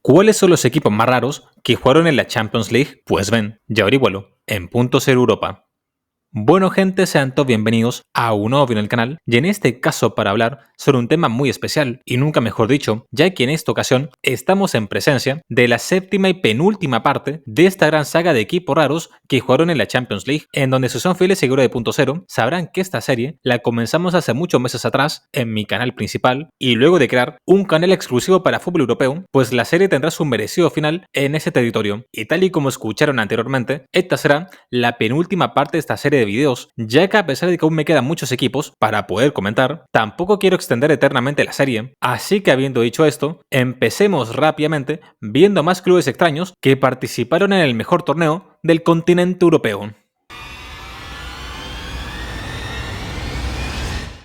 ¿Cuáles son los equipos más raros que jugaron en la Champions League? Pues ven, ya averígualo en Punto Cero Europa. Bueno gente, sean todos bienvenidos a un nuevo video en el canal y en este caso para hablar sobre un tema muy especial y nunca mejor dicho, ya que en esta ocasión estamos en presencia de la séptima y penúltima parte de esta gran saga de equipos raros que jugaron en la Champions League, en donde si son fieles seguidores de Punto Cero sabrán que esta serie la comenzamos hace muchos meses atrás en mi canal principal y luego de crear un canal exclusivo para fútbol europeo, pues la serie tendrá su merecido final en ese territorio y tal y como escucharon anteriormente, esta será la penúltima parte de esta serie de videos, ya que a pesar de que aún me quedan muchos equipos para poder comentar, tampoco quiero extender eternamente la serie, así que habiendo dicho esto, empecemos rápidamente viendo más clubes extraños que participaron en el mejor torneo del continente europeo.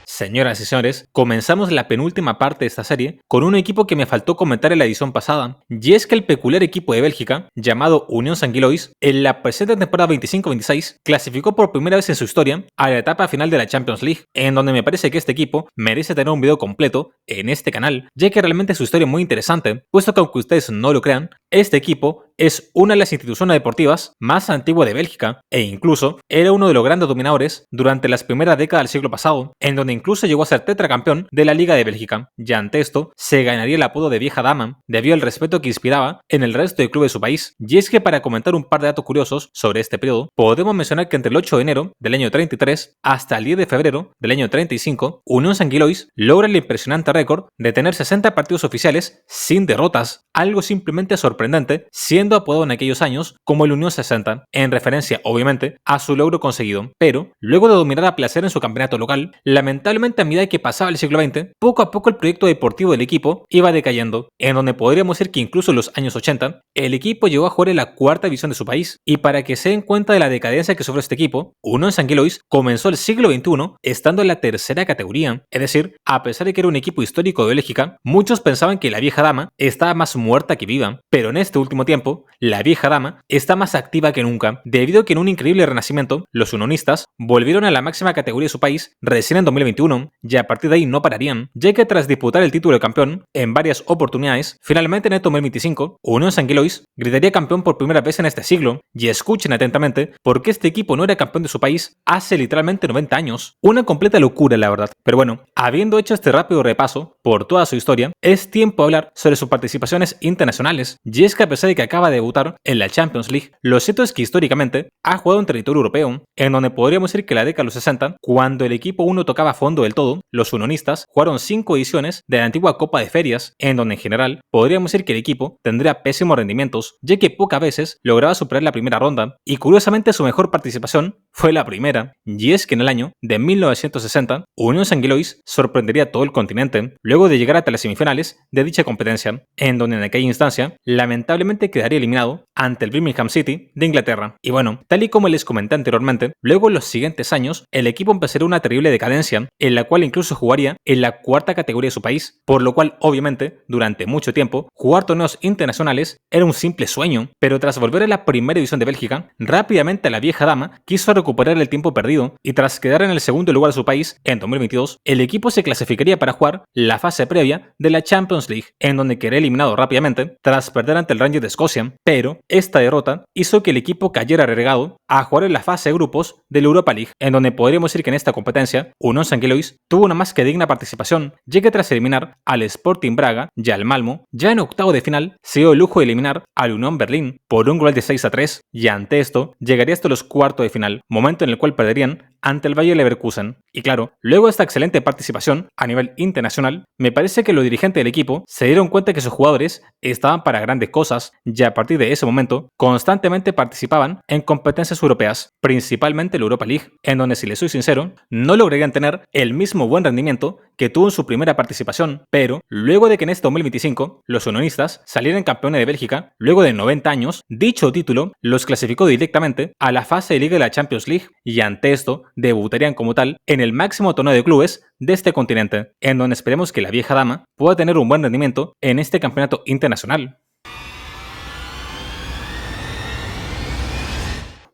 Señoras y señores, comenzamos la penúltima parte de esta serie con un equipo que me faltó comentar en la edición pasada, y es que el peculiar equipo de Bélgica, llamado Unión Saint-Gilloise, en la presente temporada 25-26, clasificó por primera vez en su historia a la etapa final de la Champions League, en donde me parece que este equipo merece tener un video completo en este canal, ya que realmente su historia es muy interesante, puesto que aunque ustedes no lo crean, este equipo es una de las instituciones deportivas más antiguas de Bélgica, e incluso era uno de los grandes dominadores durante las primeras décadas del siglo pasado, en donde incluso llegó a ser tetracampeón de la Liga de Bélgica, y ante esto se ganaría el apodo de vieja dama debido al respeto que inspiraba en el resto de clubes de su país. Y es que para comentar un par de datos curiosos sobre este periodo, podemos mencionar que entre el 8 de enero del año 33 hasta el 10 de febrero del año 35, Unión Saint-Gilloise logra el impresionante récord de tener 60 partidos oficiales sin derrotas, algo simplemente sorprendente, siendo apodado en aquellos años como el Unión 60, en referencia obviamente a su logro conseguido. Pero luego de dominar a placer en su campeonato local, lamentablemente a medida que pasaba el siglo XX, poco a poco el proyecto deportivo del equipo iba decayendo, en donde podríamos decir que incluso en los años 80, el equipo llegó a jugar en la cuarta división de su país. Y para que se den cuenta de la decadencia que sufrió este equipo, Unión Saint-Gilloise comenzó el siglo XXI estando en la tercera categoría, es decir, a pesar de que era un equipo histórico de Bélgica, muchos pensaban que la vieja dama estaba más muerta que viva, pero en este último tiempo, la vieja dama está más activa que nunca, debido a que en un increíble renacimiento, los unionistas volvieron a la máxima categoría de su país recién en 2021, y a partir de ahí no pararían, ya que tras disputar el título de campeón en varias oportunidades, finalmente en el 2025, Unión Saint-Gilloise gritaría campeón por primera vez en este siglo, y escuchen atentamente, porque este equipo no era campeón de su país hace literalmente 90 años, una completa locura la verdad. Pero bueno, habiendo hecho este rápido repaso por toda su historia, es tiempo de hablar sobre sus participaciones internacionales, y es que a pesar de que acaba de debutar en la Champions League, lo cierto es que históricamente ha jugado en territorio europeo, en donde podríamos decir que la década de los 60, cuando el equipo 1 tocaba fondo del todo, los unionistas jugaron 5 ediciones de la antigua Copa de Ferias, en donde en general podríamos decir que el equipo tendría pésimos rendimientos, ya que pocas veces lograba superar la primera ronda, y curiosamente su mejor participación fue la primera, y es que en el año de 1960, Unión Saint-Gilloise sorprendería a todo el continente, luego de llegar hasta las semifinales de dicha competencia, en donde en aquella instancia, lamentablemente quedaría eliminado ante el Birmingham City de Inglaterra. Y bueno, tal y como les comenté anteriormente, luego en los siguientes años, el equipo empezaría una terrible decadencia, en la cual incluso jugaría en la cuarta categoría de su país, por lo cual obviamente, durante mucho tiempo, jugar torneos internacionales era un simple sueño, pero tras volver a la primera división de Bélgica, rápidamente la vieja dama quiso recuperar el tiempo perdido, y tras quedar en el segundo lugar de su país en 2022, el equipo se clasificaría para jugar la fase previa de la Champions League, en donde quedaría eliminado rápidamente tras perder ante el Rangers de Escocia, pero esta derrota hizo que el equipo cayera relegado a jugar en la fase de grupos de la Europa League, en donde podríamos decir que en esta competencia, Unión Saint-Gilloise tuvo una más que digna participación, ya que tras eliminar al Sporting Braga y al Malmo, ya en octavo de final se dio el lujo de eliminar al Unión Berlín por un gol de 6-3, y ante esto llegaría hasta los cuartos de final, momento en el cual perderían ante el Bayer Leverkusen. Y claro, luego de esta excelente participación a nivel internacional, me parece que los dirigentes del equipo se dieron cuenta que sus jugadores estaban para grandes cosas, y a partir de ese momento constantemente participaban en competencias europeas, principalmente la Europa League, en donde, si les soy sincero, no lograrían tener el mismo buen rendimiento que tuvo en su primera participación, pero luego de que en este 2025 los unionistas salieran campeones de Bélgica, luego de 90 años, dicho título los clasificó directamente a la fase de Liga de la Champions League, y ante esto debutarían como tal en el máximo torneo de clubes de este continente, en donde esperemos que la vieja dama pueda tener un buen rendimiento en este campeonato internacional.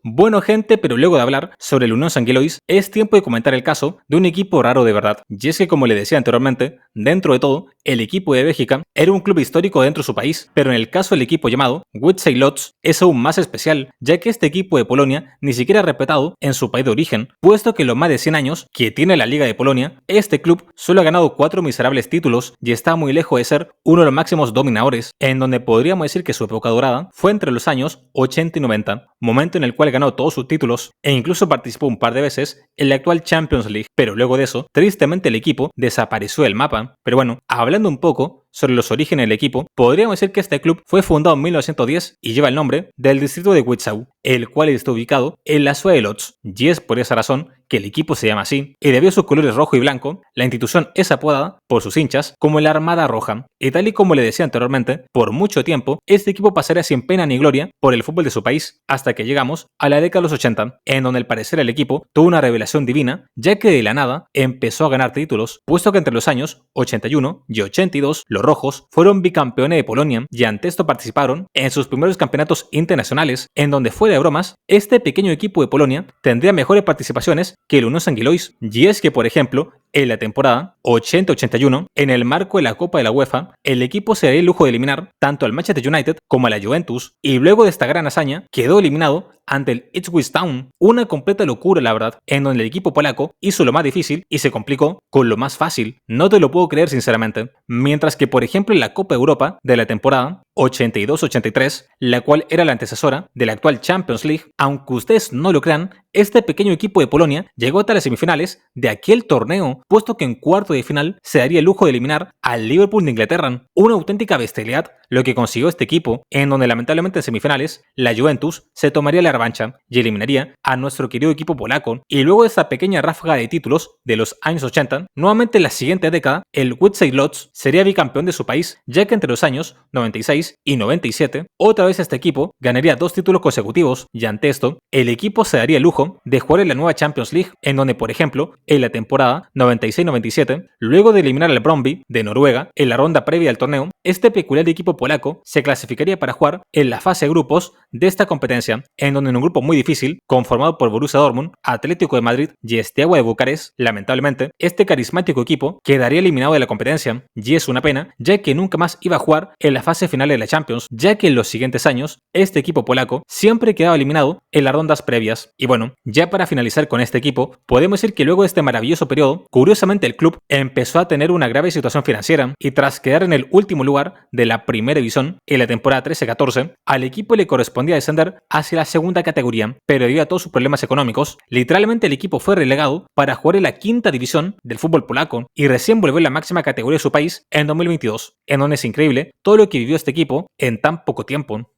Bueno gente, pero luego de hablar sobre el Unión Saint-Gilloise, es tiempo de comentar el caso de un equipo raro de verdad. Y es que como le decía anteriormente, dentro de todo, el equipo de Bélgica era un club histórico dentro de su país, pero en el caso del equipo llamado Widzej Łódź es aún más especial, ya que este equipo de Polonia ni siquiera ha respetado en su país de origen, puesto que en los más de 100 años que tiene la Liga de Polonia, este club solo ha ganado 4 miserables títulos y está muy lejos de ser uno de los máximos dominadores, en donde podríamos decir que su época dorada fue entre los años 80 y 90, momento en el cual ganó todos sus títulos e incluso participó un par de veces en la actual Champions League, pero luego de eso, tristemente el equipo desapareció del mapa. Pero bueno, hablando un poco sobre los orígenes del equipo, podríamos decir que este club fue fundado en 1910 y lleva el nombre del distrito de Witzau, el cual está ubicado en la ciudad de Łódź, y es por esa razón que el equipo se llama así, y debido a sus colores rojo y blanco, la institución es apodada por sus hinchas como la Armada Roja. Y tal y como le decía anteriormente, por mucho tiempo, este equipo pasaría sin pena ni gloria por el fútbol de su país, hasta que llegamos a la década de los 80, en donde al parecer el equipo tuvo una revelación divina, ya que de la nada empezó a ganar títulos, puesto que entre los años 81 y 82, los rojos fueron bicampeones de Polonia y ante esto participaron en sus primeros campeonatos internacionales, en donde fuera de bromas, este pequeño equipo de Polonia tendría mejores participaciones que el Unión Saint-Gilloise. Y es que, por ejemplo, en la temporada 80-81, en el marco de la Copa de la UEFA, el equipo se daría el lujo de eliminar tanto al Manchester United como a la Juventus, y luego de esta gran hazaña quedó eliminado ante el Ipswich Town. Una completa locura, la verdad, en donde el equipo polaco hizo lo más difícil y se complicó con lo más fácil. No te lo puedo creer sinceramente. Mientras que, por ejemplo, en la Copa Europa de la temporada 82-83, la cual era la antecesora de la actual Champions League, aunque ustedes no lo crean, este pequeño equipo de Polonia llegó hasta las semifinales de aquel torneo, puesto que en cuarto de final se daría el lujo de eliminar al Liverpool de Inglaterra. Una auténtica bestialidad lo que consiguió este equipo, en donde lamentablemente en semifinales la Juventus se tomaría la revancha y eliminaría a nuestro querido equipo polaco. Y luego de esta pequeña ráfaga de títulos de los años 80, nuevamente en la siguiente década, el Widzej Łódź sería bicampeón de su país, ya que entre los años 96 y 97, otra vez este equipo ganaría 2 títulos consecutivos, y ante esto, el equipo se daría el lujo de jugar en la nueva Champions League, en donde, por ejemplo, en la temporada 96-97, luego de eliminar al Brøndby de Noruega en la ronda previa al torneo, este peculiar equipo polaco se clasificaría para jugar en la fase de grupos de esta competencia, en donde en un grupo muy difícil, conformado por Borussia Dortmund, Atlético de Madrid y Steaua de Bucarest, lamentablemente, este carismático equipo quedaría eliminado de la competencia, y es una pena, ya que nunca más iba a jugar en la fase final de la Champions, ya que en los siguientes años, este equipo polaco siempre quedaba eliminado en las rondas previas. Y bueno, ya para finalizar con este equipo, podemos decir que luego de este maravilloso periodo, curiosamente el club empezó a tener una grave situación financiera, y tras quedar en el último lugar de la primera división en la temporada 13-14, al equipo le correspondía descender hacia la segunda categoría, pero debido a todos sus problemas económicos, literalmente el equipo fue relegado para jugar en la quinta división del fútbol polaco y recién volvió a la máxima categoría de su país en 2022, en donde es increíble todo lo que vivió este equipo en tan poco tiempo.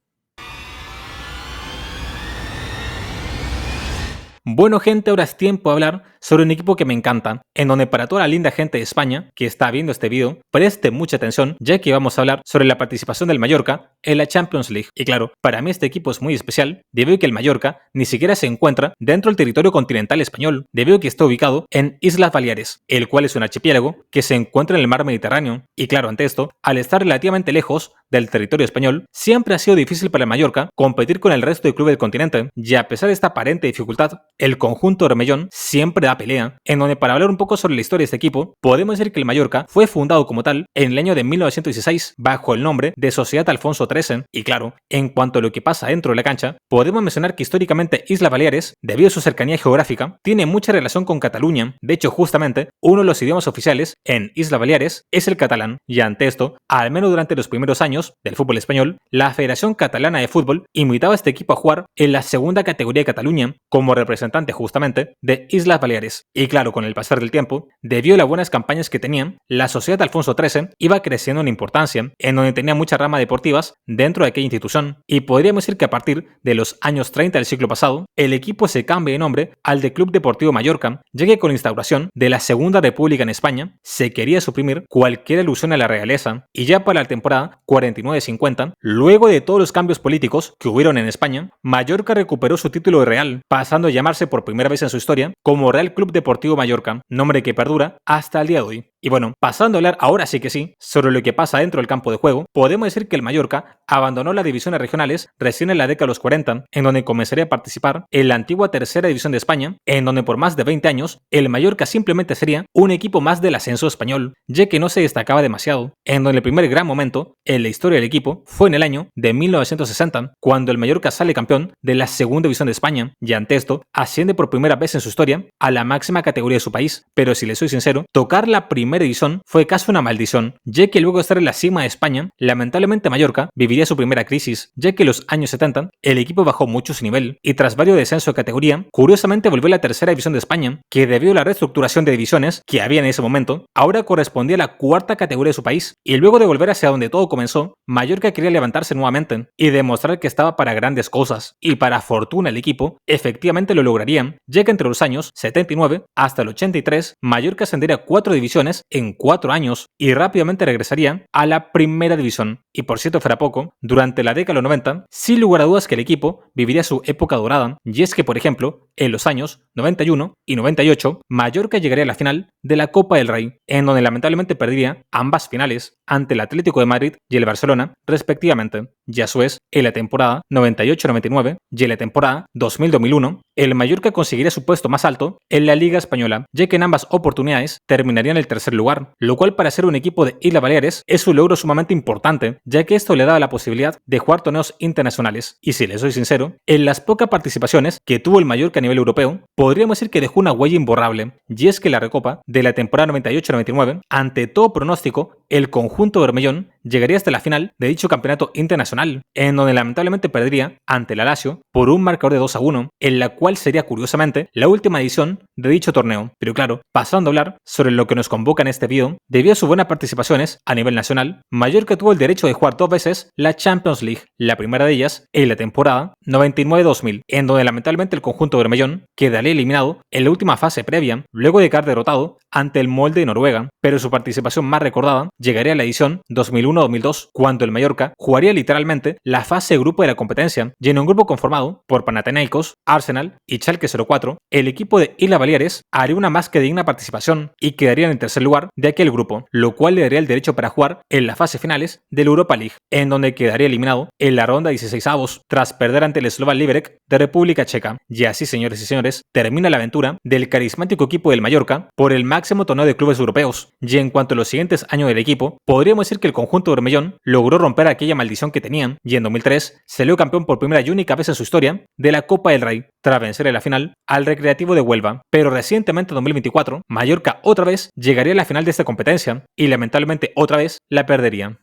Bueno gente, ahora es tiempo de hablar sobre un equipo que me encanta, en donde para toda la linda gente de España que está viendo este video, preste mucha atención, ya que vamos a hablar sobre la participación del Mallorca en la Champions League. Y claro, para mí este equipo es muy especial, debido a que el Mallorca ni siquiera se encuentra dentro del territorio continental español, debido a que está ubicado en Islas Baleares, el cual es un archipiélago que se encuentra en el mar Mediterráneo. Y claro, ante esto, al estar relativamente lejos del territorio español, siempre ha sido difícil para el Mallorca competir con el resto de clubes del continente, y a pesar de esta aparente dificultad, el conjunto Bermellón siempre da pelea, en donde para hablar un poco sobre la historia de este equipo, podemos decir que el Mallorca fue fundado como tal en el año de 1916 bajo el nombre de Sociedad Alfonso XIII, y claro, en cuanto a lo que pasa dentro de la cancha, podemos mencionar que históricamente Islas Baleares, debido a su cercanía geográfica, tiene mucha relación con Cataluña. De hecho, justamente, uno de los idiomas oficiales en Islas Baleares es el catalán, y ante esto, al menos durante los primeros años del fútbol español, la Federación Catalana de Fútbol invitaba a este equipo a jugar en la segunda categoría de Cataluña como representante justamente de Islas Baleares. Y claro, con el pasar del tiempo, debido a las buenas campañas que tenían, la Sociedad Alfonso XIII iba creciendo en importancia, en donde tenía muchas ramas deportivas dentro de aquella institución, y podríamos decir que a partir de los años 30 del siglo pasado, el equipo se cambia de nombre al de Club Deportivo Mallorca, ya que con la instauración de la Segunda República en España, se quería suprimir cualquier alusión a la realeza, y ya para la temporada 49-50, luego de todos los cambios políticos que hubieron en España, Mallorca recuperó su título de Real, pasando a llamarse por primera vez en su historia como Real Club Deportivo Mallorca, nombre que perdura hasta el día de hoy. Y bueno, pasando a hablar ahora sí que sí sobre lo que pasa dentro del campo de juego, podemos decir que el Mallorca abandonó las divisiones regionales recién en la década de los 40, en donde comenzaría a participar en la antigua tercera división de España, en donde por más de 20 años el Mallorca simplemente sería un equipo más del ascenso español, ya que no se destacaba demasiado, en donde el primer gran momento en la historia del equipo fue en el año de 1960, cuando el Mallorca sale campeón de la segunda división de España, y ante esto asciende por primera vez en su historia a la máxima categoría de su país. Pero si les soy sincero, tocar la primera división fue casi una maldición, ya que luego de estar en la cima de España, lamentablemente Mallorca viviría su primera crisis, ya que en los años 70 el equipo bajó mucho su nivel y tras varios descensos de categoría, curiosamente volvió a la tercera división de España, que debido a la reestructuración de divisiones que había en ese momento, ahora correspondía a la cuarta categoría de su país. Y luego de volver hacia donde todo comenzó, Mallorca quería levantarse nuevamente y demostrar que estaba para grandes cosas, y para fortuna el equipo efectivamente lo lograrían, ya que entre los años 79 hasta el 83, Mallorca ascendería 4 divisiones en 4 años y rápidamente regresaría a la primera división. Y por cierto fuera poco, durante la década de los 90, sin lugar a dudas que el equipo viviría su época dorada, y es que por ejemplo, en los años 91 y 98, Mallorca llegaría a la final de la Copa del Rey, en donde lamentablemente perdería ambas finales ante el Atlético de Madrid y el Barcelona, respectivamente. Y a su vez, en la temporada 98-99 y en la temporada 2000-2001, el Mallorca conseguiría su puesto más alto en la Liga Española, ya que en ambas oportunidades terminaría en el tercer lugar, lo cual para ser un equipo de Islas Baleares es un logro sumamente importante, ya que esto le daba la posibilidad de jugar torneos internacionales. Y si les soy sincero, en las pocas participaciones que tuvo el Mallorca a nivel europeo, podríamos decir que dejó una huella imborrable, y es que la Recopa de la temporada 98-99, ante todo pronóstico, el conjunto bermellón llegaría hasta la final de dicho campeonato internacional, en donde lamentablemente perdería ante el Lazio por un marcador de 2-1, en la cual sería curiosamente la última edición de dicho torneo. Pero claro, pasando a hablar sobre lo que nos convoca en este video, debido a sus buenas participaciones a nivel nacional, Mallorca tuvo el derecho de jugar 2 veces la Champions League, la primera de ellas en la temporada 99-2000, en donde lamentablemente el conjunto bermellón quedaría eliminado en la última fase previa, luego de quedar derrotado ante el Molde de Noruega, pero su participación más recordada llegaría a la edición 2001-2002, cuando el Mallorca jugaría literalmente la fase de grupo de la competencia, y en un grupo conformado por Panathinaikos, Arsenal y Schalke 04, el equipo de Islas Baleares haría una más que digna participación y quedaría en el tercer lugar de aquel grupo, lo cual le daría el derecho para jugar en las fases finales de la Europa League, en donde quedaría eliminado en la ronda 16avos tras perder ante el Slovan Liberec de República Checa. Y así, señores y señores, termina la aventura del carismático equipo del Mallorca por el máximo torneo de clubes europeos. Y en cuanto a los siguientes años del equipo, podríamos decir que el conjunto bermellón logró romper aquella maldición que tenían, y en 2003 salió campeón por primera y única vez en su historia de la Copa del Rey, tras vencer en la final al Recreativo de Huelva. Pero recientemente en 2024, Mallorca otra vez llegaría a la final de esta competencia y lamentablemente otra vez la perdería.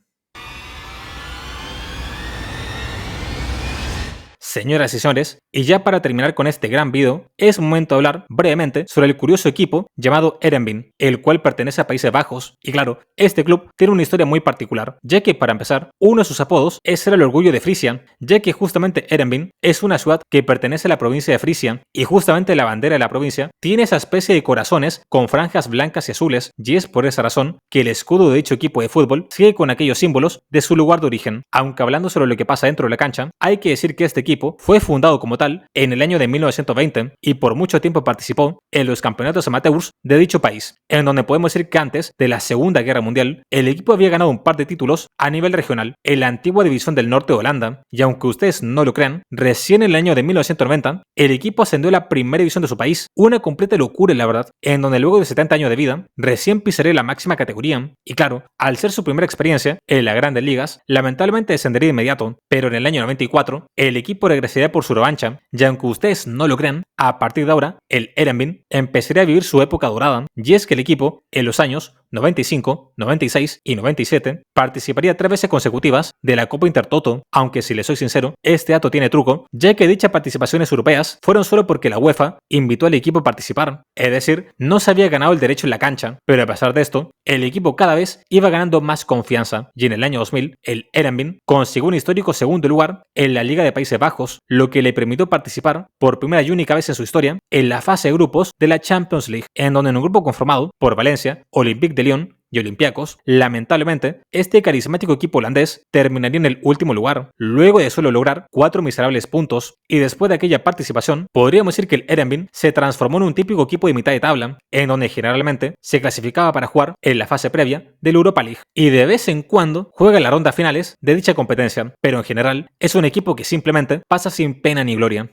Señoras y señores, y ya para terminar con este gran video, es momento de hablar brevemente sobre el curioso equipo llamado Heerenveen, el cual pertenece a Países Bajos. Y claro, este club tiene una historia muy particular, ya que para empezar, uno de sus apodos es ser el orgullo de Frisia, ya que justamente Heerenveen es una ciudad que pertenece a la provincia de Frisia, y justamente la bandera de la provincia tiene esa especie de corazones con franjas blancas y azules, y es por esa razón que el escudo de dicho equipo de fútbol sigue con aquellos símbolos de su lugar de origen. Aunque hablando sobre lo que pasa dentro de la cancha, hay que decir que este equipo fue fundado como tal en el año de 1920 y por mucho tiempo participó en los campeonatos amateurs de dicho país, en donde podemos decir que antes de la Segunda Guerra Mundial el equipo había ganado un par de títulos a nivel regional en la antigua división del norte de Holanda, y aunque ustedes no lo crean, recién en el año de 1990 el equipo ascendió a la primera división de su país, una completa locura la verdad, en donde luego de 70 años de vida recién pisaría la máxima categoría, y claro, al ser su primera experiencia en las grandes ligas, lamentablemente descendería de inmediato, pero en el año 94 el equipo regresaría por su revancha, y aunque ustedes no lo crean, a partir de ahora, el Heerenveen empezaría a vivir su época dorada, y es que el equipo, en los años 95, 96 y 97, participaría 3 veces consecutivas de la Copa Intertoto, aunque si les soy sincero, este dato tiene truco, ya que dichas participaciones europeas fueron solo porque la UEFA invitó al equipo a participar, es decir, no se había ganado el derecho en la cancha, pero a pesar de esto, el equipo cada vez iba ganando más confianza, y en el año 2000, el Heerenveen consiguió un histórico segundo lugar en la Liga de Países Bajos, lo que le permitió participar por primera y única vez en su historia en la fase de grupos de la Champions League, en donde en un grupo conformado por Valencia, Olympique de Lyon y Olympiacos, lamentablemente, este carismático equipo holandés terminaría en el último lugar, luego de solo lograr 4 miserables puntos, y después de aquella participación, podríamos decir que el Heerenveen se transformó en un típico equipo de mitad de tabla, en donde generalmente se clasificaba para jugar en la fase previa de la Europa League, y de vez en cuando juega en las rondas finales de dicha competencia, pero en general es un equipo que simplemente pasa sin pena ni gloria.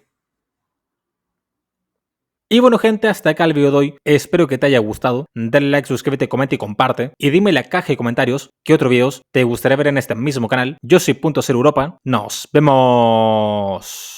Y bueno gente, hasta acá el video de hoy, espero que te haya gustado, dale like, suscríbete, comenta y comparte, y dime en la caja de comentarios qué otros videos te gustaría ver en este mismo canal. Yo soy Punto Cero Europa, nos vemos.